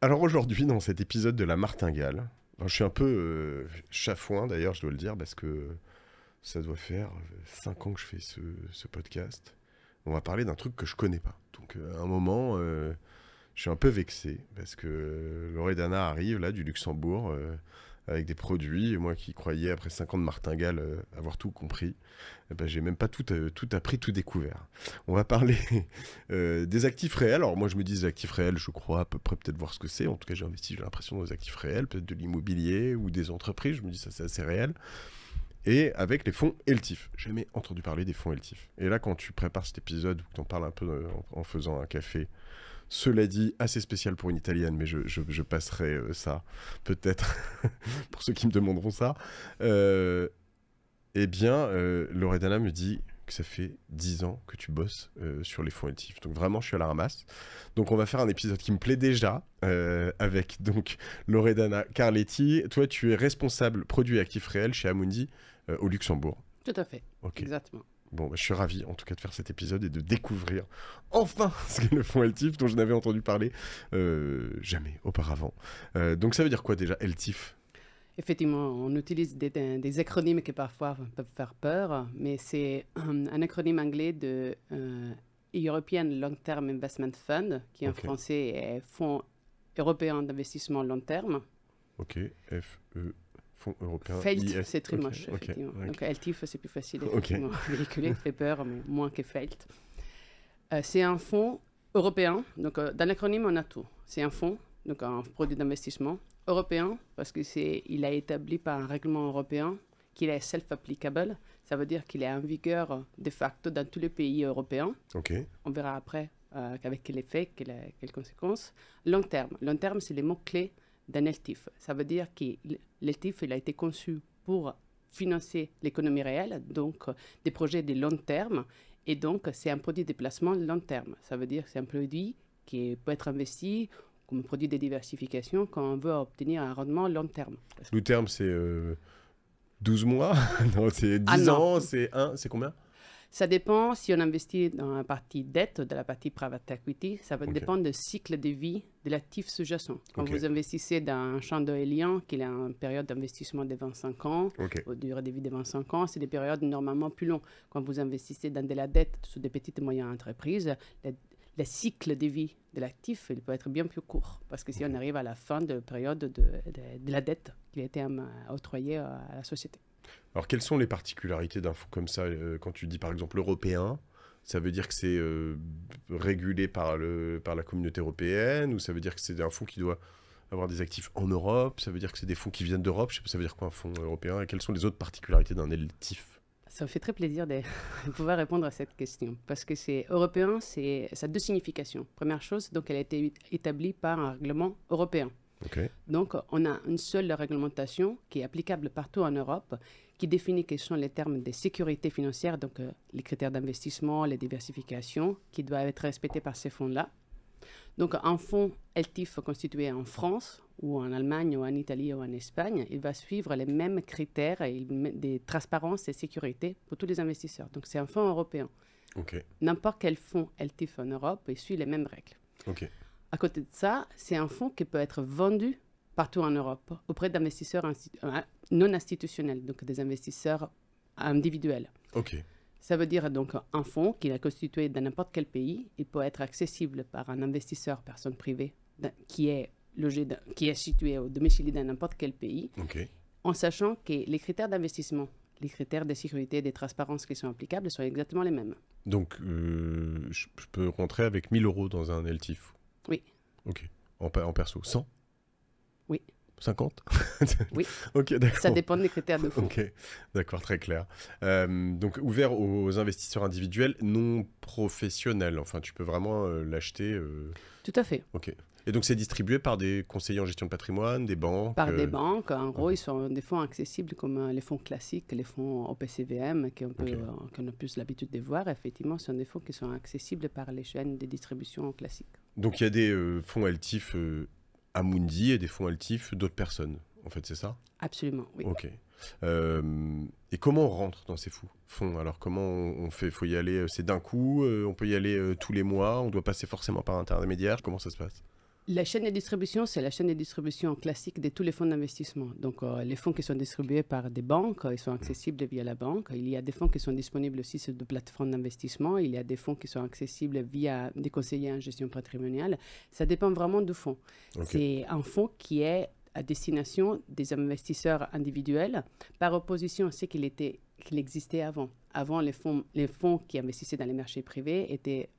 Alors aujourd'hui, dans cet épisode de La Martingale, alors, je suis un peu chafouin d'ailleurs, je dois le dire, parce que ça doit faire 5 ans que je fais ce podcast. On va parler d'un truc que je connais pas. Donc à un moment, je suis un peu vexé, parce que Loredana arrive là du Luxembourg avec des produits, et moi qui croyais après 5 ans de Martingale avoir tout compris, eh ben, j'ai même pas tout appris, tout découvert. On va parler des actifs réels. Alors moi je me dis des actifs réels, je crois à peu près peut-être voir ce que c'est. En tout cas j'ai investi, j'ai l'impression, dans des actifs réels, peut-être de l'immobilier ou des entreprises, je me dis ça c'est assez réel. Et avec les fonds LTIF. J'ai jamais entendu parler des fonds LTIF. Et là quand tu prépares cet épisode, ou que tu en parles un peu en faisant un café, cela dit, assez spécial pour une italienne, mais je passerai ça, peut-être, pour ceux qui me demanderont ça. Eh bien, Loredana me dit que ça fait 10 ans que tu bosses sur les fonds LTIF. Donc vraiment, je suis à la ramasse. Donc on va faire un épisode qui me plaît déjà, avec donc Loredana Carletti. Toi, tu es responsable produits et actifs réels chez Amundi au Luxembourg. Tout à fait, Ok. exactement. Bon, bah, je suis ravi en tout cas de faire cet épisode et de découvrir enfin ce qu'est le fonds LTIF dont je n'avais entendu parler jamais auparavant. Donc ça veut dire quoi déjà LTIF? Effectivement, on utilise des acronymes qui parfois peuvent faire peur, mais c'est un acronyme anglais de European Long Term Investment Fund, qui en Ok. français est Fonds européen d'investissement long terme. Ok, F-E, Fonds européen, FELT, IS. c'est très Ok, moche, ok, effectivement. ok. Donc LTIF, c'est plus facile, Ok. effectivement, à véhiculer, fait peur, mais moins que FELT. C'est un fonds européen, donc dans l'acronyme, on a tout. C'est un fonds, donc un produit d'investissement européen, parce qu'il a établi par un règlement européen qu'il est self-applicable. Ça veut dire qu'il est en vigueur de facto dans tous les pays européens. Ok, On verra après avec quel effet, quelles conséquences. Long terme. Long terme, c'est les mots-clés d'un LTIF. Ça veut dire que l'LTIF, il a été conçu pour financer l'économie réelle, donc des projets de long terme. Et donc, c'est un produit de placement long terme. Ça veut dire que c'est un produit qui peut être investi comme produit de diversification quand on veut obtenir un rendement long terme. le terme c'est 12 mois. Non, c'est 10 Ah non. ans, c'est combien? Ça dépend si on investit dans la partie dette, de la partie private equity. Ça va Ok. dépendre du cycle de vie de l'actif sous-jacent. Quand Ok. vous investissez dans un champ d'éolien, qui a une période d'investissement de 25 ans, Ok, ou durée de vie de 25 ans, c'est des périodes normalement plus longues. Quand vous investissez dans de la dette sur des petites et moyennes entreprises, le cycle de vie de l'actif, il peut être bien plus court. Parce que si on arrive à la fin de la période de la dette qui a été octroyée à la société. alors quelles sont les particularités d'un fonds comme ça quand tu dis par exemple européen, ça veut dire que c'est régulé par la communauté européenne, ou ça veut dire que c'est un fonds qui doit avoir des actifs en Europe, ça veut dire que c'est des fonds qui viennent d'Europe, je sais pas, ça veut dire quoi un fonds européen, et quelles sont les autres particularités d'un LTIF? Ça me fait très plaisir de pouvoir répondre à cette question. Parce que c'est européen, ça a deux significations. Première chose, donc elle a été établie par un règlement européen. Ok, Donc, on a une seule réglementation qui est applicable partout en Europe, qui définit quels sont les termes de sécurité financière, donc les critères d'investissement, les diversifications, qui doivent être respectés par ces fonds-là. Donc, un fonds LTIF constitué en France, ou en Allemagne, ou en Italie, ou en Espagne, il va suivre les mêmes critères de transparence et sécurité pour tous les investisseurs. Donc, c'est un fonds européen. ok, N'importe quel fonds LTIF en Europe, il suit les mêmes règles. ok. À côté de ça, c'est un fonds qui peut être vendu partout en Europe auprès d'investisseurs non institutionnels, donc des investisseurs individuels. Ok, Ça veut dire donc un fonds qui est constitué dans n'importe quel pays, il peut être accessible par un investisseur, personne privée, qui est situé au domicile dans n'importe quel pays, ok. en sachant que les critères d'investissement, les critères de sécurité et de transparence qui sont applicables sont exactement les mêmes. Donc je peux rentrer avec 1000 euros dans un LTIF? Oui. Ok, en perso, 100? Oui. 50? Oui. Ok, d'accord. Ça dépend des critères de fonds. Ok, d'accord, très clair. Donc ouvert aux investisseurs individuels non professionnels. Enfin, tu peux vraiment l'acheter. Tout à fait. Ok. Et donc c'est distribué par des conseillers en gestion de patrimoine, des banques. Par des banques. En gros, ok. ils sont des fonds accessibles comme les fonds classiques, les fonds OPCVM, qu'on a plus l'habitude de voir. Effectivement, ce sont des fonds qui sont accessibles par les chaînes de distribution classiques. Donc il y a des fonds LTIF Amundi et des fonds LTIF d'autres personnes. En fait, c'est ça? Absolument, oui. Ok. Et comment on rentre dans ces fonds? Alors comment on fait? Faut y aller, c'est d'un coup, on peut y aller tous les mois, on doit passer forcément par intermédiaire, comment ça se passe? La chaîne de distribution, c'est la chaîne de distribution classique de tous les fonds d'investissement. Donc, les fonds qui sont distribués par des banques, ils sont accessibles via la banque. Il y a des fonds qui sont disponibles aussi sur des plateformes d'investissement. Il y a des fonds qui sont accessibles via des conseillers en gestion patrimoniale. Ça dépend vraiment du fonds. Ok. C'est un fonds qui est à destination des investisseurs individuels, par opposition à ce qu'il existait avant. Avant, les fonds qui investissaient dans les marchés privés étaient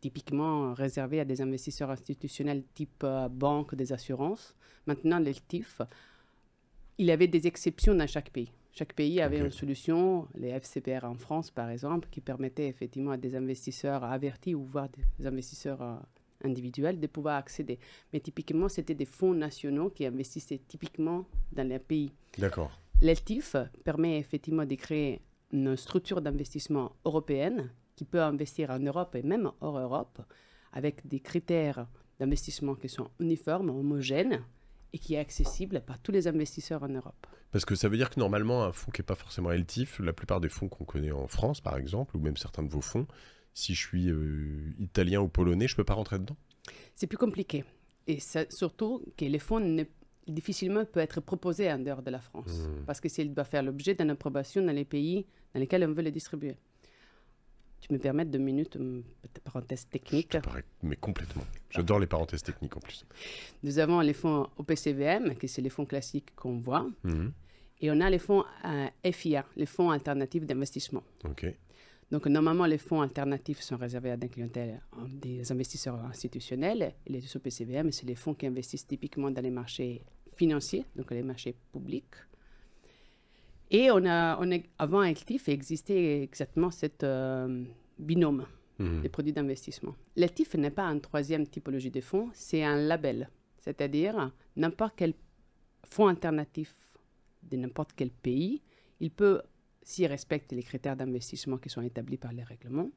typiquement réservé à des investisseurs institutionnels type banque, des assurances. Maintenant, le TIF, il y avait des exceptions dans chaque pays. Chaque pays avait une solution, les FCPR en France par exemple, qui permettait effectivement à des investisseurs avertis ou voire des investisseurs individuels de pouvoir accéder. Mais typiquement, c'était des fonds nationaux qui investissaient typiquement dans les pays. D'accord. Le TIF permet effectivement de créer une structure d'investissement européenne qui peut investir en Europe et même hors Europe, avec des critères d'investissement qui sont uniformes, homogènes, et qui est accessible par tous les investisseurs en Europe. Parce que ça veut dire que normalement, un fonds qui n'est pas forcément LTIF, la plupart des fonds qu'on connaît en France, par exemple, ou même certains de vos fonds, si je suis italien ou polonais, je ne peux pas rentrer dedans? C'est plus compliqué. Et surtout que les fonds difficilement peuvent être proposés en dehors de la France, parce que s'ils doivent faire l'objet d'une approbation dans les pays dans lesquels on veut les distribuer. Tu me permets 2 minutes, petite parenthèse technique. Mais complètement. J'adore les parenthèses techniques en plus. Nous avons les fonds OPCVM, qui sont les fonds classiques qu'on voit. Et on a les fonds FIA, les fonds alternatifs d'investissement. Ok. Donc, normalement, les fonds alternatifs sont réservés à des clientèles, des investisseurs institutionnels. Et les OPCVM, c'est les fonds qui investissent typiquement dans les marchés financiers, donc les marchés publics. Et avant LTIF, existait exactement cette binôme des produits d'investissement. LTIF n'est pas une troisième typologie de fonds, c'est un label. C'est-à-dire, n'importe quel fonds alternatif de n'importe quel pays, il peut, s'il respecte les critères d'investissement qui sont établis par les règlements,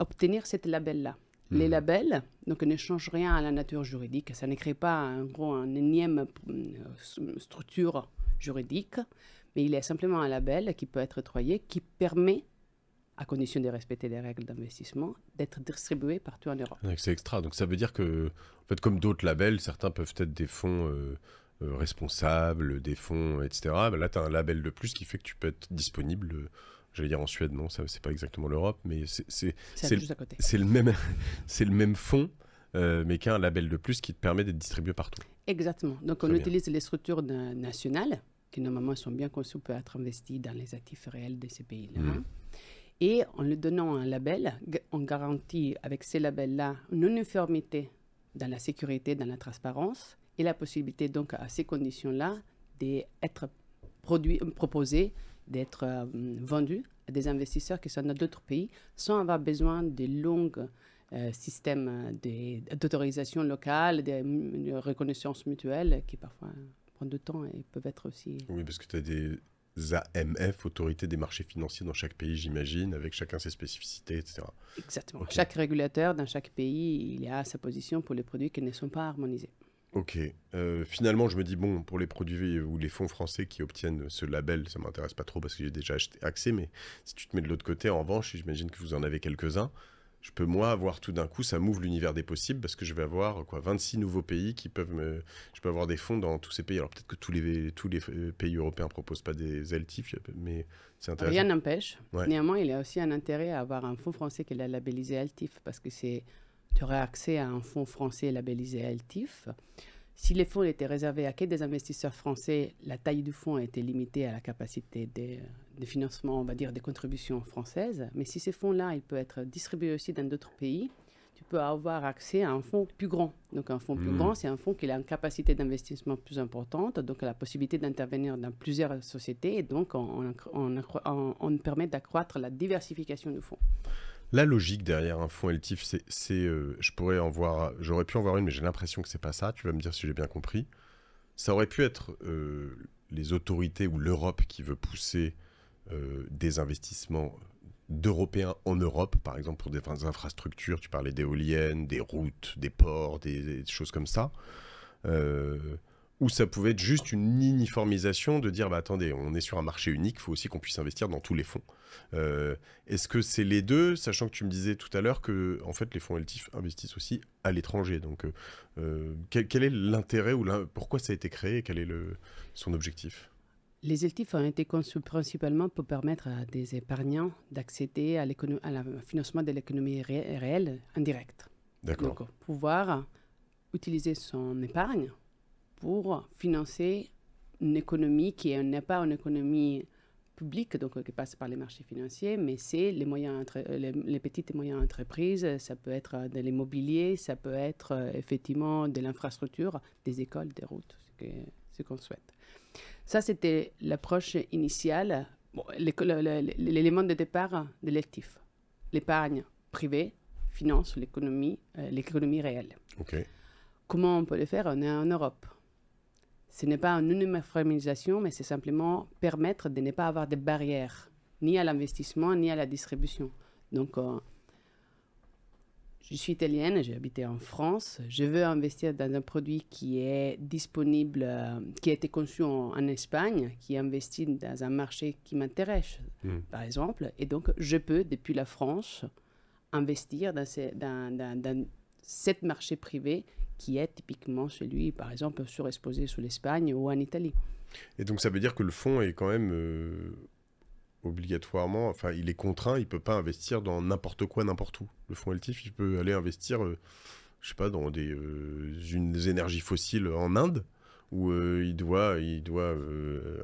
obtenir ce label-là. Les labels donc, ne changent rien à la nature juridique. Ça ne crée pas une énième structure juridique, mais il est simplement un label qui peut être octroyé, qui permet, à condition de respecter les règles d'investissement, d'être distribué partout en Europe. C'est extra. Donc ça veut dire que, en fait, comme d'autres labels, certains peuvent être des fonds responsables, des fonds, etc. Mais là, tu as un label de plus qui fait que tu peux être disponible. J'allais dire en Suède, non, ça c'est pas exactement l'Europe, mais c'est le même fonds, mais qui a un label de plus qui te permet d'être distribué partout. Exactement. Donc on utilise les structures nationales, qui normalement sont bien conçues pour être investies dans les actifs réels de ces pays-là. Et en lui donnant un label, on garantit avec ces labels-là une uniformité dans la sécurité, dans la transparence, et la possibilité donc à ces conditions-là d'être proposés, d'être vendus à des investisseurs qui sont dans d'autres pays sans avoir besoin de longs systèmes d'autorisation locale, de reconnaissance mutuelle qui parfois prennent du temps et peuvent être aussi... Oui, parce que tu as des AMF, autorités des marchés financiers dans chaque pays, j'imagine, avec chacun ses spécificités, etc. Exactement. Okay. Chaque régulateur dans chaque pays, il a sa position pour les produits qui ne sont pas harmonisés. Ok. Finalement, je me dis, bon, pour les produits ou les fonds français qui obtiennent ce label, ça ne m'intéresse pas trop parce que j'ai déjà accès, mais si tu te mets de l'autre côté, en revanche, j'imagine que vous en avez quelques-uns, je peux, moi, avoir tout d'un coup, ça m'ouvre l'univers des possibles parce que je vais avoir 26 nouveaux pays qui peuvent me... Je peux avoir des fonds dans tous ces pays. Alors peut-être que tous les pays européens ne proposent pas des LTIF, mais c'est intéressant. Rien n'empêche. Ouais. Néanmoins, il y a aussi un intérêt à avoir un fonds français qui est labellisé LTIF parce que tu aurais accès à un fonds français labellisé LTIF. Si les fonds étaient réservés à que des investisseurs français, la taille du fonds était limitée à la capacité de financement, on va dire, des contributions françaises. Mais si ces fonds-là, ils peuvent être distribués aussi dans d'autres pays, tu peux avoir accès à un fonds plus grand. Donc un fonds plus grand, c'est un fonds qui a une capacité d'investissement plus importante, donc la possibilité d'intervenir dans plusieurs sociétés, et donc on permet d'accroître la diversification du fonds. La logique derrière un fonds LTIF, j'aurais pu en voir une, mais j'ai l'impression que c'est pas ça. Tu vas me dire si j'ai bien compris. Ça aurait pu être les autorités ou l'Europe qui veut pousser des investissements d'Européens en Europe, par exemple pour des infrastructures. Tu parlais d'éoliennes, des routes, des ports, des choses comme ça. Ou ça pouvait être juste une uniformisation de dire, bah attendez, on est sur un marché unique, il faut aussi qu'on puisse investir dans tous les fonds. Est-ce que c'est les deux, sachant que tu me disais tout à l'heure que en fait, les fonds LTIF investissent aussi à l'étranger. Donc, quel est l'intérêt ou pourquoi ça a été créé et quel est son objectif? Les LTIF ont été conçus principalement pour permettre à des épargnants d'accéder à financement de l'économie réelle indirecte. D'accord. Donc, pouvoir utiliser son épargne pour financer une économie qui n'est pas une économie publique, donc qui passe par les marchés financiers, mais c'est les petites et moyennes entreprises, ça peut être de l'immobilier, ça peut être effectivement de l'infrastructure, des écoles, des routes, ce qu'on souhaite. Ça, c'était l'approche initiale, l'élément de départ de l'ELTIF. L'épargne privée finance l'économie réelle. Okay. Comment on peut le faire? On est en Europe. Ce n'est pas une uniformisation, mais c'est simplement permettre de ne pas avoir de barrières, ni à l'investissement, ni à la distribution. Donc, je suis italienne, j'ai habité en France. Je veux investir dans un produit qui est disponible, qui a été conçu en Espagne, qui est investi dans un marché qui m'intéresse, par exemple. Et donc, je peux, depuis la France, investir dans ce marché privé qui est typiquement celui, par exemple, surexposé sur l'Espagne ou en Italie. Et donc, ça veut dire que le fonds est quand même obligatoirement, enfin, il est contraint, il ne peut pas investir dans n'importe quoi, n'importe où. Le fonds LTIF, il peut aller investir, je sais pas, dans des énergies fossiles en Inde, où il doit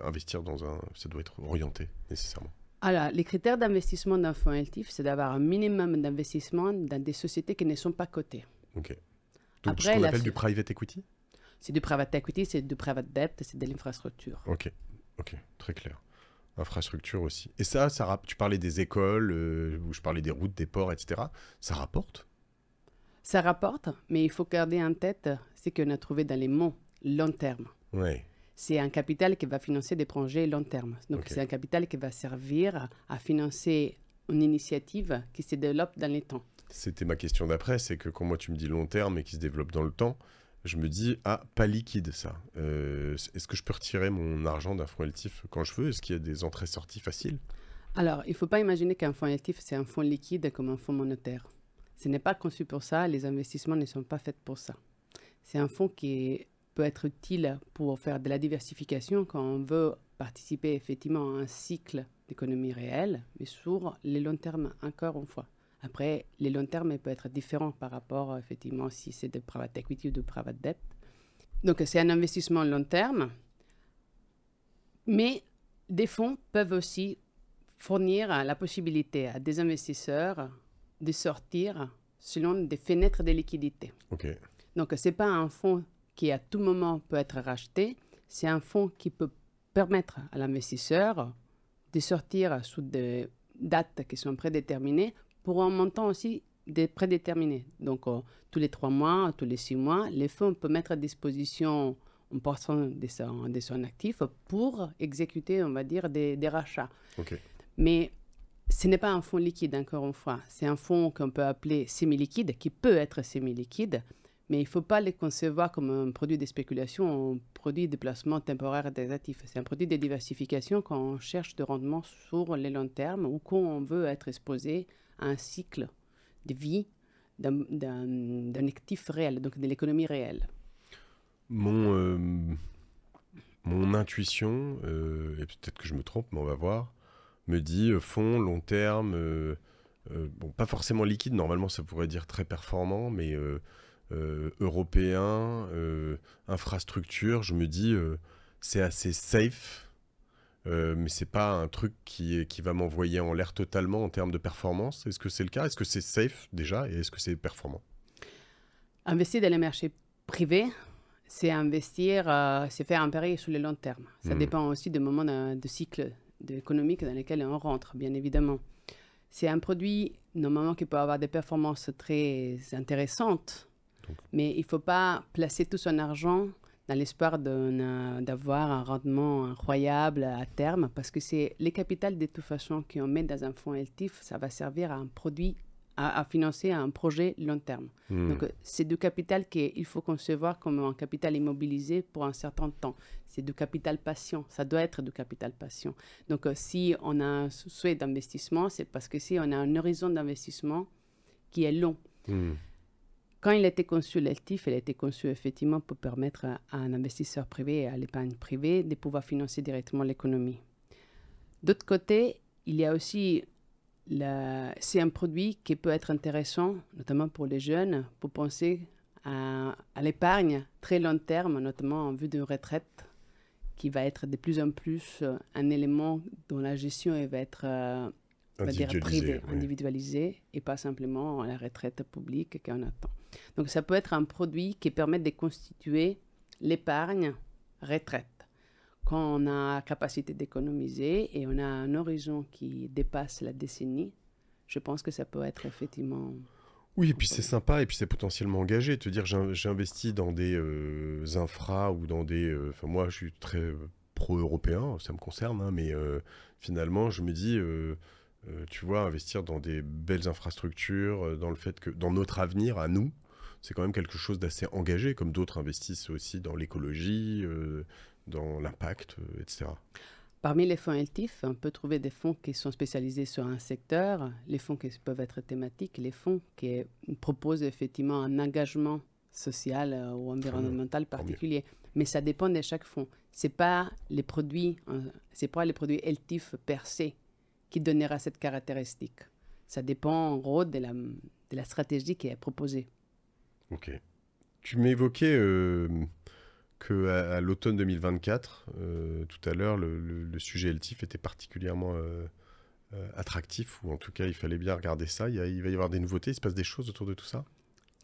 investir dans ça doit être orienté, nécessairement. Alors, les critères d'investissement d'un fonds LTIF, c'est d'avoir un minimum d'investissement dans des sociétés qui ne sont pas cotées. Ok. Donc, Après, ce qu'on appelle du private equity? C'est du private equity, c'est du private debt, c'est de l'infrastructure. Ok, très clair. Infrastructure aussi. Et ça tu parlais des écoles, où je parlais des routes, des ports, etc. Ça rapporte? Ça rapporte, mais il faut garder en tête ce qu'on a trouvé dans les mots long terme. Ouais. C'est un capital qui va financer des projets long terme. Donc, c'est un capital qui va servir à financer une initiative qui se développe dans les temps. C'était ma question d'après, c'est que quand moi tu me dis long terme et qui se développe dans le temps, je me dis, pas liquide ça. Est-ce que je peux retirer mon argent d'un fonds LTIF quand je veux? Est-ce qu'il y a des entrées-sorties faciles? Alors, il ne faut pas imaginer qu'un fonds LTIF, c'est un fonds liquide comme un fonds monétaire. Ce n'est pas conçu pour ça, les investissements ne sont pas faits pour ça. C'est un fonds qui peut être utile pour faire de la diversification quand on veut participer effectivement à un cycle d'économie réelle, mais sur les long termes, encore une fois. Après, les long termes peuvent être différents par rapport, effectivement, si c'est de private equity ou de private debt. Donc, c'est un investissement long terme, mais des fonds peuvent aussi fournir la possibilité à des investisseurs de sortir selon des fenêtres de liquidité. Okay. Donc, ce n'est pas un fonds qui, à tout moment, peut être racheté. C'est un fonds qui peut permettre à l'investisseur de sortir sous des dates qui sont prédéterminées pour un montant aussi prédéterminé. Donc, tous les 3 mois, tous les 6 mois, les fonds peuvent mettre à disposition une portion de son actif pour exécuter, on va dire, des rachats. Okay. Mais ce n'est pas un fonds liquide, encore une fois. C'est un fonds qu'on peut appeler semi-liquide, qui peut être semi-liquide, mais il ne faut pas les concevoir comme un produit de spéculation, un produit de placement temporaire des actifs. C'est un produit de diversification quand on cherche de rendement sur les long terme ou quand on veut être exposé à un cycle de vie d'un actif réel, donc de l'économie réelle. Mon intuition, et peut-être que je me trompe, mais on va voir, me dit fonds, long terme, bon, pas forcément liquide, normalement ça pourrait dire très performant, mais européen, infrastructure, je me dis c'est assez safe, mais c'est pas un truc qui va m'envoyer en l'air totalement en termes de performance. Est-ce que c'est le cas? Est-ce que c'est safe déjà et est-ce que c'est performant? Investir dans les marchés privés, c'est investir, c'est faire un pari sur le long terme. Ça dépend aussi du moment de cycle économique dans lequel on rentre, bien évidemment. C'est un produit, normalement, qui peut avoir des performances très intéressantes, mais il ne faut pas placer tout son argent dans l'espoir d'avoir un rendement incroyable à terme, parce que c'est les capitales, de toute façon, qu'on met dans un fonds LTIF, ça va servir à un produit à financer un projet long terme. Donc, c'est du capital qu'il faut concevoir comme un capital immobilisé pour un certain temps. C'est du capital patient. Ça doit être du capital patient. Donc, si on a un souhait d'investissement, c'est parce que si on a un horizon d'investissement qui est long. Quand il a été conçu, l'ELTIF, il a été conçu effectivement pour permettre à un investisseur privé et à l'épargne privée de pouvoir financer directement l'économie. D'autre côté, il y a aussi... C'est un produit qui peut être intéressant, notamment pour les jeunes, pour penser à l'épargne très long terme, notamment en vue d'une retraite, qui va être de plus en plus un élément dont la gestion va être privée, individualisée, et pas simplement la retraite publique qu'on attend. Donc ça peut être un produit qui permet de constituer l'épargne retraite. Quand on a la capacité d'économiser et on a un horizon qui dépasse la décennie, je pense que ça peut être effectivement... Oui, et puis c'est sympa, et puis c'est potentiellement engagé. Te dire, j'investis dans des infras ou dans des... Enfin, moi, je suis très pro-européen, ça me concerne, hein, mais finalement, je me dis, tu vois, investir dans des belles infrastructures, dans le fait que dans notre avenir, à nous, c'est quand même quelque chose d'assez engagé, comme d'autres investissent aussi dans l'écologie, dans l'impact, etc. Parmi les fonds LTIF, on peut trouver des fonds qui sont spécialisés sur un secteur, les fonds qui peuvent être thématiques, les fonds qui proposent effectivement un engagement social ou environnemental particulier. Mais ça dépend de chaque fonds. Ce n'est pas les produits LTIF per se qui donnera cette caractéristique. Ça dépend en gros de la stratégie qui est proposée. Ok. Tu m'évoquais... qu'à l'automne 2024, tout à l'heure, le sujet LTIF était particulièrement attractif, ou en tout cas, il fallait bien regarder ça. Il va y avoir des nouveautés, il se passe des choses autour de tout ça?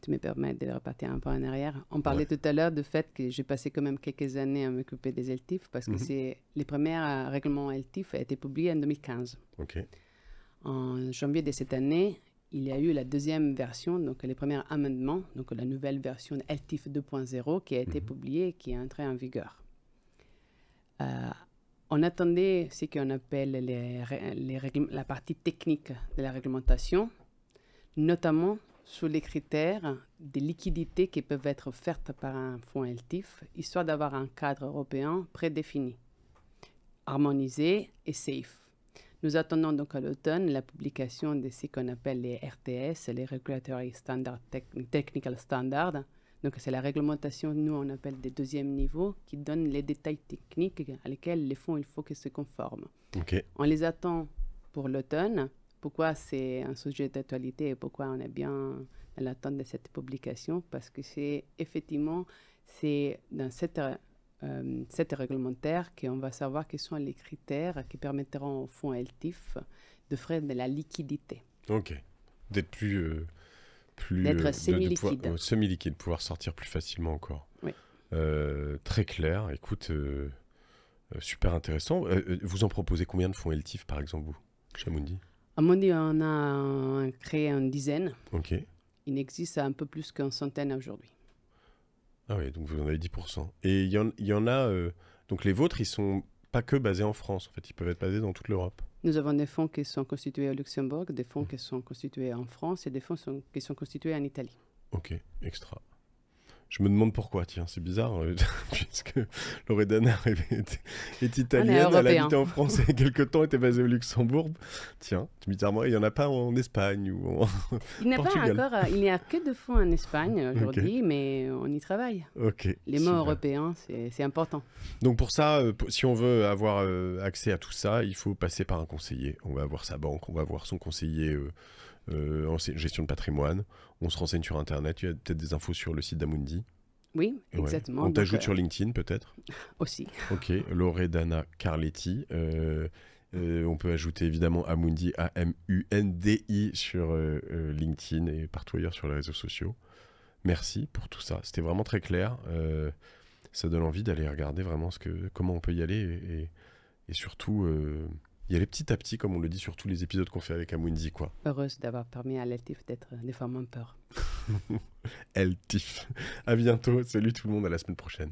Tu me permets de repartir un peu en arrière. On parlait tout à l'heure du fait que j'ai passé quand même quelques années à m'occuper des LTIF, parce que les premiers règlements LTIF ont été publiés en 2015. Okay. En janvier de cette année, il y a eu la deuxième version, donc les premiers amendements, donc la nouvelle version LTIF 2.0 qui a été publiée et qui est entrée en vigueur. On attendait ce qu'on appelle la partie technique de la réglementation, notamment sur les critères de liquidité qui peuvent être offertes par un fonds LTIF, histoire d'avoir un cadre européen prédéfini, harmonisé et safe. Nous attendons donc à l'automne la publication de ce qu'on appelle les RTS, les Regulatory Standard Technical Standards. Donc c'est la réglementation, nous on appelle des deuxième niveau, qui donne les détails techniques à lesquels les fonds il faut qu'ils se conforment. Okay. On les attend pour l'automne. Pourquoi c'est un sujet d'actualité et pourquoi on est bien dans l'attente de cette publication? Parce que c'est effectivement, c'est dans cette réglementaire qu'on va savoir quels sont les critères qui permettront au fonds LTIF d'offrir de la liquidité. Ok. D'être d'être semi-liquide. Semi-liquide, pouvoir sortir plus facilement encore. Oui. Très clair. Écoute, super intéressant. Vous en proposez combien de fonds LTIF, par exemple, vous, chez Amundi? À Amundi, on a créé une dizaine. Ok. Il existe un peu plus qu'une centaine aujourd'hui. Ah oui, donc vous en avez 10%. Et il y en a... donc les vôtres, ils sont pas que basés en France, en fait. Ils peuvent être basés dans toute l'Europe. Nous avons des fonds qui sont constitués au Luxembourg, des fonds qui sont constitués en France et des fonds qui sont constitués en Italie. Ok, extra. Je me demande pourquoi, tiens, c'est bizarre, puisque Loredana est italienne, elle habite en France et il y a quelques temps était basée au Luxembourg. Tiens, bizarrement, il n'y en a pas en Espagne ou en il n'y a Portugal. pas encore, il n'y a que deux fonds en Espagne aujourd'hui, mais on y travaille. Ok. Les mots européens, c'est important. Donc pour ça, si on veut avoir accès à tout ça, il faut passer par un conseiller. On va voir sa banque, on va voir son conseiller en gestion de patrimoine. On se renseigne sur Internet. Il y a peut-être des infos sur le site d'Amundi. Oui, exactement. On t'ajoute sur LinkedIn peut-être. Aussi. Ok, Loredana Carletti. On peut ajouter évidemment Amundi, A-M-U-N-D-I sur LinkedIn et partout ailleurs sur les réseaux sociaux. Merci pour tout ça. C'était vraiment très clair. Ça donne envie d'aller regarder vraiment comment on peut y aller et surtout y aller petit à petit, comme on le dit sur tous les épisodes qu'on fait avec Amundi, quoi. Heureuse d'avoir permis à l'LTIF d'être des fois moins peur. LTIF. À bientôt. Salut tout le monde, à la semaine prochaine.